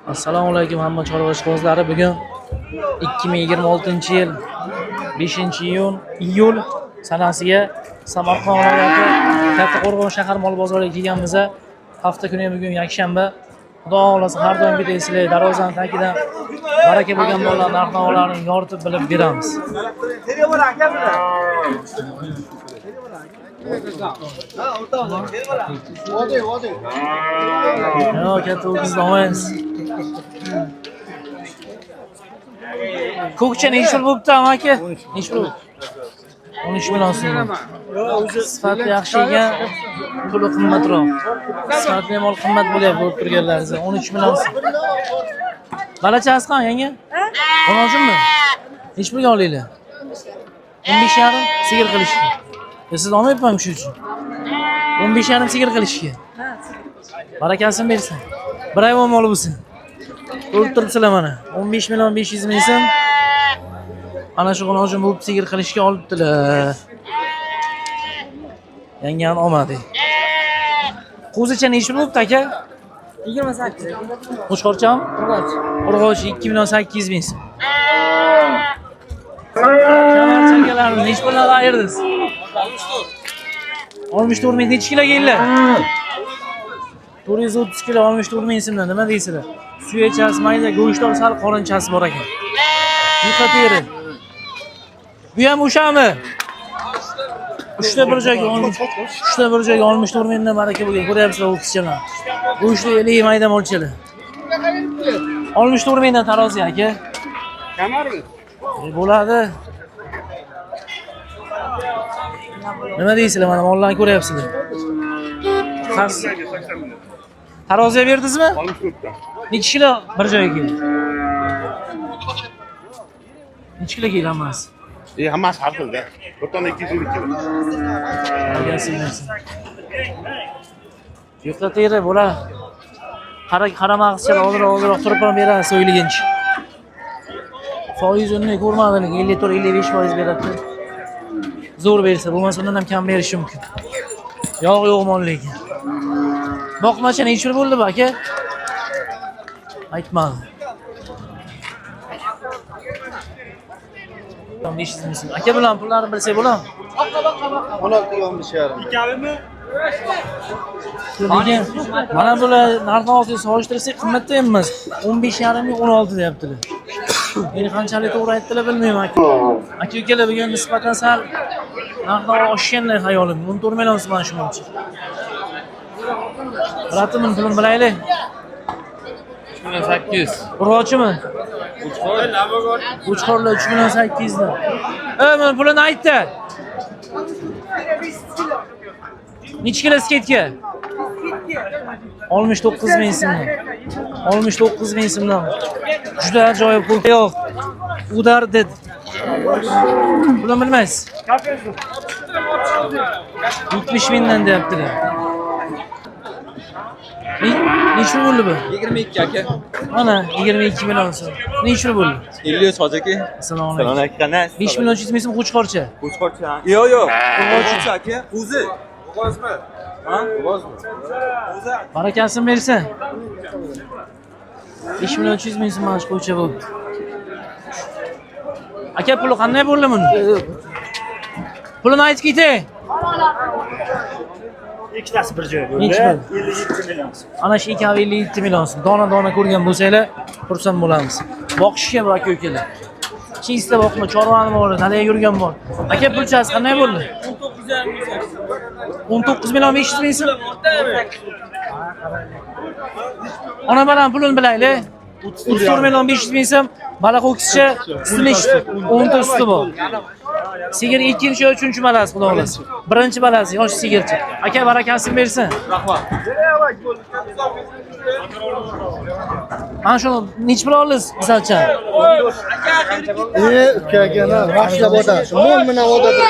Assalomu alaykum hamma chorvash qozlari. Bugun 2026-yil 5-iyul sanasiga Samarqand viloyati Kattaqo'rg'on shahar mol bozoriga kelganmiz. Hafta kuni bugun yakshanba. Xudo xolasa har doimgidek sizlar darvozani tagidan baraka bo'lgan mollar narx-navolarni yoritib bilib beramiz. Yo, katta o'g'izda olmaymiz. Ko'kcha necha pul bo'pti aka? Necha pul? 13 million so'm. Sifati yaxshi ekan, puli qimmatroq. Sifatli mol qimmat bo'lyapti bo'lib turganlaringizga 13 million so'm. Balachasi qani yanga? Qonojimmi? Necha pulga olinglar? 15,5 sigir qilishga. Siz olmayapman shu uchun. 15,5 sigir qilishga. Barakasini bersin. Bir ayvon moli bo'lsin. O'ltiribsizlar mana. 15 million 500 ming so'm. Ana shu qonojim bo'lib sigir qilishga olibdilar. Yangani olmadi. Qo'zicha necha bo'libdi aka? 28. Qo'shqorcham? Urg'och 2 million 800 ming so'm. Kamarchakalarni necha pulga ayırdingiz? 64 ming necha kilo keldilar? 430 kilo 64 ming so'mdan nima deysizlar? Suyachasi mayda, go'shtlar sal qorinchasi bor ekan. Yuqa teri. Bu ham o'shami? 3ta bir joyga 64 mingdan baraka bo'lgan. Ko'ryapsizlar o'tishchalar. Go'shtli 50 mayda molchalar. 64 mingdan tarozi aka. Kamarmi? Bo'ladi. Nima deysizlar, mana mollarni ko'ryapsizlar. Taroziga berdingizmi? 64 ta. Necha kilo bir joyga keldi? Necha kilo keldi hammasi? Hammasi har xilda. Bir tona 220 kilo. Yo'qda teri bo'ladi. Qaramaqchilar hozir turib ham beradi so'yilgancha. Foiz unni ko'rmadim, 54-55% beradi. Zo'r bersa, bo'lmasa undan ham kam berishi mumkin. Yo'q mol lekin. Boqmacha necha pul bo'ldi bu aka? Aytmadi. 500 ming so'm. Aka bilan pullarni bilsak bo'ladimi? 16,5,5. Ikkalimi? Lekin mana bular narx-navoga solishtirsak qimmatda emas. 15,5 ming 16 deyaptilar. Meni qanchalik to'g'ri aytdilar bilmayman aka. Aka-ukalar bugun nisbatan sal narx-navo oshganday xayolim. 14 million so'm mana shuncha. Ratimni pulini bilaylik. 3800. Urg'ochimi? Uçxorlar 3 million 800 dan. Men pulini aytdi. Necha kilo sketka? 69 ming so'mdan. 69 ming so'mdan. Juda ajoyib pul. Yo'q. Udar dedi. Pulini bilmaysiz. 70 mingdan deyaptilar. Necha bo'ldi bu? 22 aka. Mana 22 million so'm. Necha bo'ldi? 50 hozirki. Assalomu Salom alaykum. alaykum. 5 million 300 ming so'm qo'chqorcha. Qo'chqorcha. Yo'q. Qo'chqorcha aka. O'zi. O'g'ozmi? Ha? O'g'ozmi? O'zi. Barakasini bersin. 5 million 300 ming so'm mana shu qo'cha bo'ldi. Aka puli qanday bo'ldi buni? Pulini aytib keting. Ikkitasi bir joy bo'ldi. Necha 57 million. Ana shu 57 million so'm. Dona ko'rgan bo'lsanglar, xursand bo'lamiz. Boqishga bu aka-ukalar. Chista boqma, chorvani bor, dalaga yurgan bor. Aka pulchasi qanday bo'ldi? 19 million 500 ming so'm. Ona balan pulini bilaylik. 34 million 500 ming so'm. Baliq o'kischa silish 10 ta suti bor. Sigir 2-chi, 3-chi balasi xudo xolasa. Birinchi balasi yosh sigirchi. Aka barakasini bersin. Rahmat. Mana shuni necha pul oldingiz, Isalchan? Ukagana yaxshilab o'tadi. Shu mol bilan o'tadi.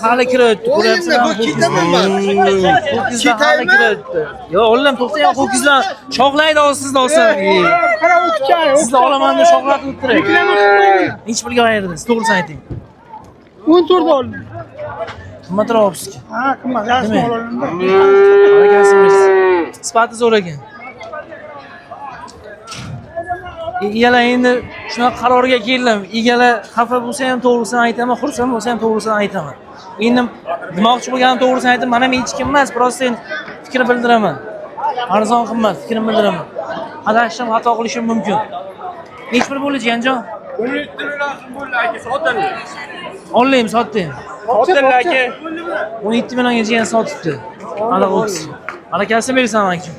Hali kirayapti. Ko'ryapsizlar, ho'kizlar hali kirayapti. Yo'q, o'g'lim to'xtang, ho'kizlar shoxlaydi sizni olsam. Sizni olaman deb shoxlatib turibdi. Necha pulga ayırdingiz? To'g'risini ayting. 14 oldim. Qimmatroq olibsiz. Ha, qimmat. Yaxshi mol oldim. Barakasini bersin. Sifati zo'r ekan. Egalar endi shunaqa qarorga keldim. Egalar xafa bo'lsa ham to'g'risini aytaman, xursand bo'lsa ham to'g'risini aytaman. Endi demoqchi bo'lganim to'g'risini aytib, mana men hech kim emas, prosta endi fikr bildiraman. Arzon qimmat fikrimni bildiraman. Adashim, xato qilishim mumkin. Hech bir bo'ldi jiyanjon. 17 million so'm bo'ldi aka, sotdim. Olaymi, sotdim. Sotdim aka. 17 millionga jiyan sotibdi. Mana o'ks. Barakasini bersan aka.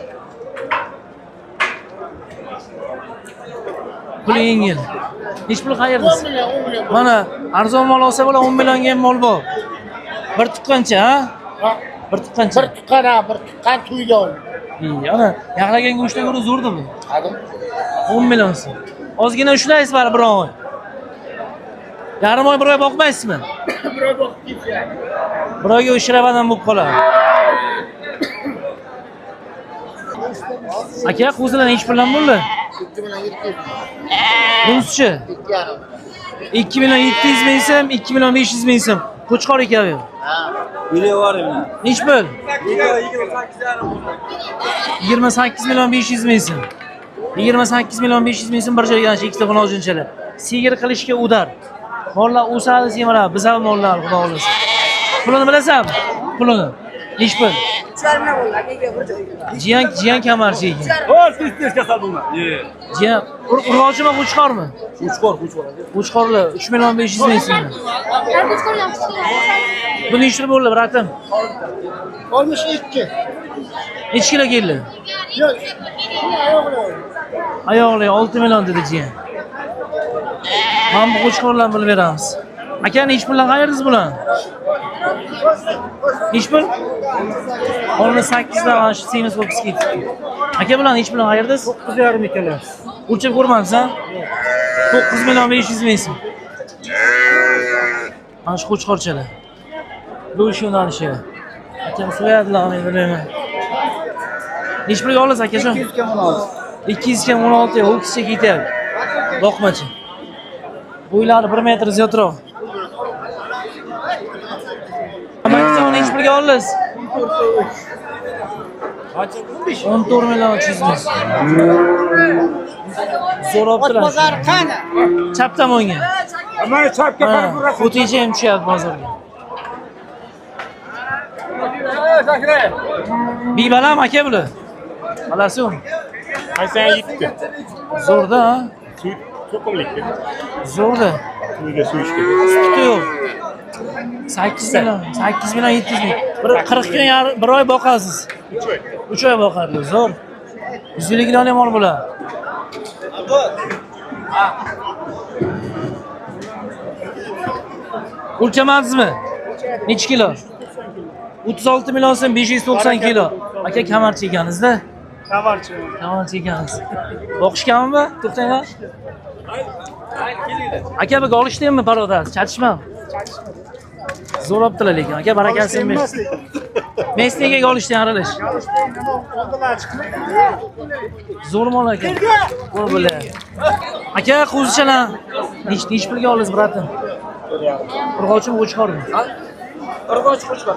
Pul yengil. Hech pul qayerdas? Mana arzon mol olsa bo'la 10 millionga ham mol bor. Bir tuqqancha, ha? Bir tuqqancha. Bir tuqqan to'yga ol. Ana, yaxlagan go'shtdan ko'ra zo'rda bu. Hadi. 10 million so'm. Ozgina ushlaysiz bari bir oy. Yarim oy bir oy boqmaysizmi? Bir oy boqib ketsa. Bir oyga ushravadan bo'lib qoladi. Aka, qo'zilar ish bilan bo'ldi. 2 million 700. Bunisi 2 million 700 ming so'm, 2 million 500 ming so'm. Qo'chqor ekan bu. Bile var ya. Ish bil. 28 28 million 500 ming so'm. 28 million 500 ming so'm bir joyga ana ikkita xonojinchalar. Sigir qilishga udar. Mollar o'sadi, semiradi. Biz ham mollar xudo xolasa. Pulini bilasanmi? Pulini. Ish bil. Jiyan kamarchiga. O, tez kasal bunlar. Jiyan urg'ochimi, qo'chqormi? Qo'chqor. Qo'chqorlar 3 million 500 ming so'm. Buni ish bo'ldi, bratim. Olmuş 2. Necha kilo keldi? Yo'q. Oyoqli 6 million dedi jiyan. Mana bu qo'chqorlarni bilib beramiz. Akani ish bilan qayerdiz bular? Ish bil? O'rni 8 dan mana shu semiz bo'lib ketdi. Aka bilan ish bilan qayerdiz? 9,5 ekan. O'lchab ko'rmadingiz-a? 9 million 500 ming so'm. Mana shu qo'chqorchalar. Go'sht yo'nalishi. Akam so'yadilar, men bilmayman. Ish pulga olasiz akajon? 200 ga 16. 200 ga 16 o'kischa ketyapti. Boqmachi. Bo'ylari 1 metr ziyodroq. Amajon ish pulga olasiz? 14 million 300 ming. Zo'r olibdilar. Bozor qani? Chap tomonga. Mana chapga qarab turasiz. Xo'ticha ham tushyapti bozorga. Bibalam aka bular. Bilasiz? Qaysan yetdi. Zo'rda, ha? To'qimlikka. Zo'rda. Uyga suyishga. Suti yo'q. 8 million 700 ming. Bir 40 kun bir oy boqasiz. 3 oy. 3 oy boqadi. Zo'r. 150 kiloni mol bular. O'lchamadingizmi? Necha kilo? 36 million so'm 590 kilo. Aka kamarchi ekansiz-da. Kamarchi ekansiz. Boqishganmi? To'xtanglar. Aka bir olishdingmi paroda? Chatishmam. Zo'r olibdilar lekin. Aka barakasini bersin. Mesnega olishding aralash. Zo'r mol aka. Zo'r bo'lyapti. Aka qo'zichalar. Necha pulga olasiz, bratim? Urg'ochim qo'chqormi? Urg'och qo'chqor.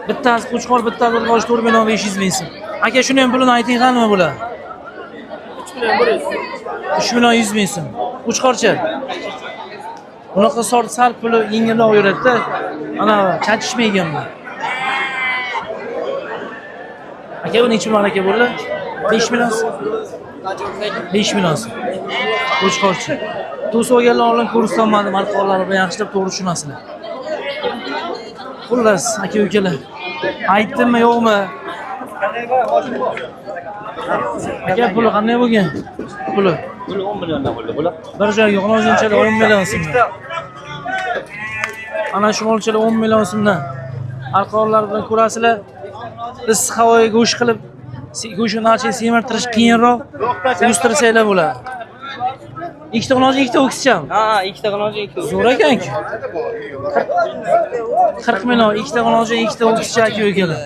Bittasi qo'chqor, bittasi urg'och 4 million 500 ming so'm. Aka shuni ham pulini ayting qanimi bular? 3 million 100 ming so'm. Qo'chqorcha. Bunaqa sort sal puli yengilroq yuradi-da. Ana chatishmaygan bu. Aka bu necha million aka bo'ldi? 5 million. 5 million. Qo'chqorcha. Do'st olganlar oldin ko'rsatmadim, alqonlarni bilan yaxshilab to'g'ri tushunasizlar. Xullas, aka ukalar. Aytdimmi, yo'qmi? Aka puli qanday bo'lgan? Puli 10 milliondan bo'ldi bular. bir joyga xonojinchalar 10 million so'mdan. Ana shu molchalar 10 million so'mdan. Alqonlar bilan ko'rasizlar. Issiq havoga go'sht qilib, go'shtni nachay semirtirish qiyinroq. Uyushtirsanglar bo'ladi. Ikkita xonojin, ikkita o'kischam. Ha, ikkita xonojin, ikkita. Zo'r ekan-ku. 40 million, ikkita xonojin, ikkita o'kischa aka ukalar.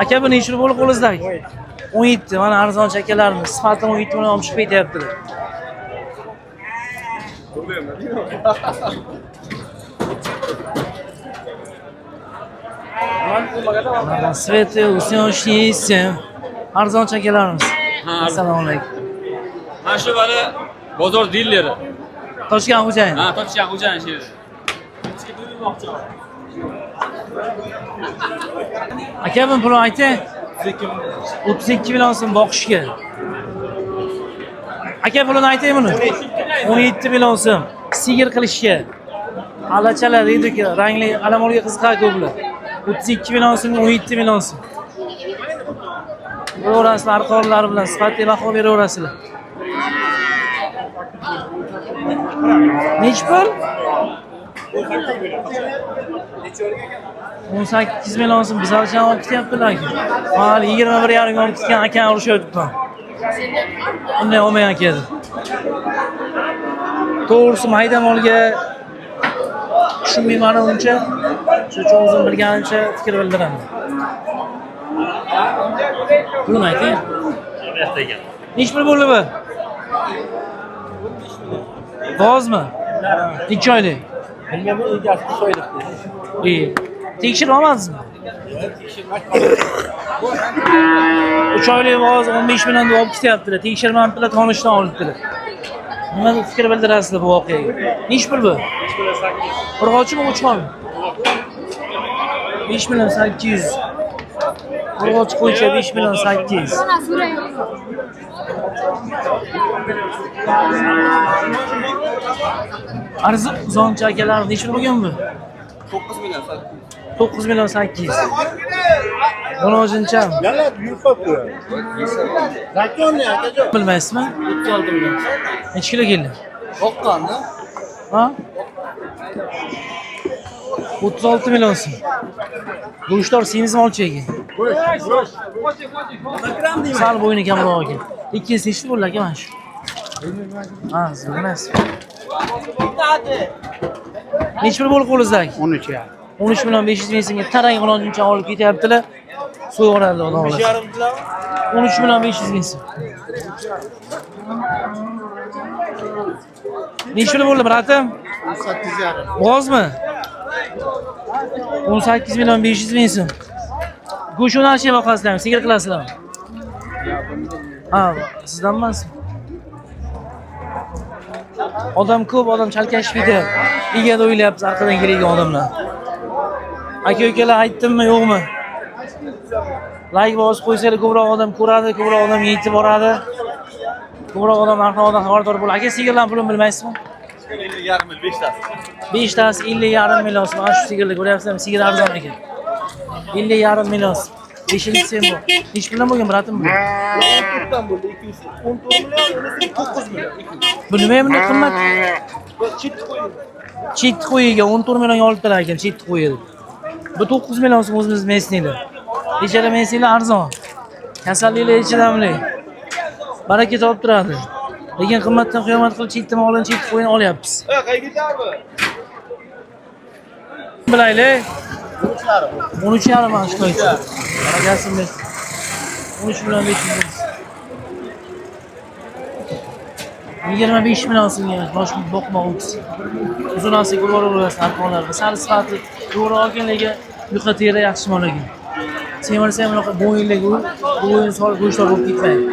Aka buni ish bo'lib qo'lizdagi. 17, mana arzon akalarimiz sifatli 17 million olib chiqib ketyaptilar. Sveti, usyonshisi. Arzon akalarimiz. Assalomu alaykum. Mana shu bali bozor dilleri. Toshkent xo'jayin. Ha, Toshkent xo'jayin shu. Aka buni pulni ayting. 32 million so'm boqishga. Aka pulini ayting buni. 17 million so'm sigir qilishga. Alachalar deydi-ku, rangli alamolga qiziqar ko'plar. 32 million so'm, 17 million so'm. Bo'raslar arqonlari bilan sifatli baho beraverasizlar. Nech pul? 18 million so'm biz alishdan olib ketyaptilar. Hali 21,5 olib ketgan akani urushyapti. Unday olmagan aka. To'g'risi mayda molga tushunmayman uncha. Shuning uchun o'zim bilganimcha fikr bildiraman. Pulni ayting. Nech pul bo'ldi bu? Bozmi? Necha oylik? Bilmaman, egasi 3 oylik. İyi. Tekshirib olmadingizmi? 3 oylik boz 15 million deb olib ketyaptilar. Tekshirmabdilar, tanishdan olibdilar. Nima fikr bildirasizlar bu voqeaga? Nech pul bu? Urg'ochimi, o'chqonmi? 5 million 800. Urg'och qo'ycha 5 million 800. Arzonchi akalar nech pul bo'lgan bu? 9 million. 9 million 800. Buni o'zincham Yana yuribdi. Zakonni akajon. bilmaysizmi? 36 million. Necha kilo keldi? Boqqanmi? Ha? 36 million so'm. Go'shtlar semizmi olchaga? Sal bo'yni kamroq ekan. Ikkinchisi nechta bo'ldi aka mana shu? Ha, siz bilmaysiz. Necha pul bo'lib qo'lingizda? 13 ya. 13 million 500 ming so'mga tarang qiloncha olib ketyaptilar. So'yvoradi odamlar. 13 million 500 ming so'm. Necha pul bo'ldi, bratim? 18,5. Bozmi? 18 million 500 ming so'm. Go'shtni narxga boqasizlarmi? Sigir qilasizlarmi? Ha, sizdan emasmi? Odam ko'p, odam chalkashib egada o'ylayapsiz, orqadan kelgan odamlar. Aka-ukalar aytdimmi, yo'qmi? Like bosib qo'ysanglar ko'proq odam ko'radi, ko'proq odam yetib boradi. Ko'proq odam narxlardan xabardor bo'ladi. Aka, sigirlarning pulini bilmaysizmi? 50,5 ming 5 tasi. 5 tasi 50,5 million so'm. Mana shu sigirlar ko'ryapsizlarmi? Sigir arzon ekan. 50,5 million so'm. 5-chi bu. Nech puldan bo'lgan, bratim bu? 14 dan bo'ldi, 214 million, unisi 9 million. Bu nima bunday qimmat? Chit qo'ydi. Chit qo'yiga 14 millionga olibdilar ekan, chit qo'ydi. Bu 9 million so'm o'zimiz mesniylar. Ijara mesniylar arzon. Kasalliklar ichidamli. Baraka topib turadi. Lekin qimmatdan qiyomat qilib chitni molini chit qo'yini olyapmiz. Bilaylik. 13,5 mana shu qo'ycha. Barakasi bersin. 13 million 500 ming. 25 million so'mga bosh boqmoqmiz. Uzunasi ko'raverasiz arqonlarga. Sal sifatli to'g'ri olganligi yuqa teri yaxshi mol ekan. Semirsa ham bunaqa bo'yinligi bo'yin solib go'shtlar bo'lib ketmaydi.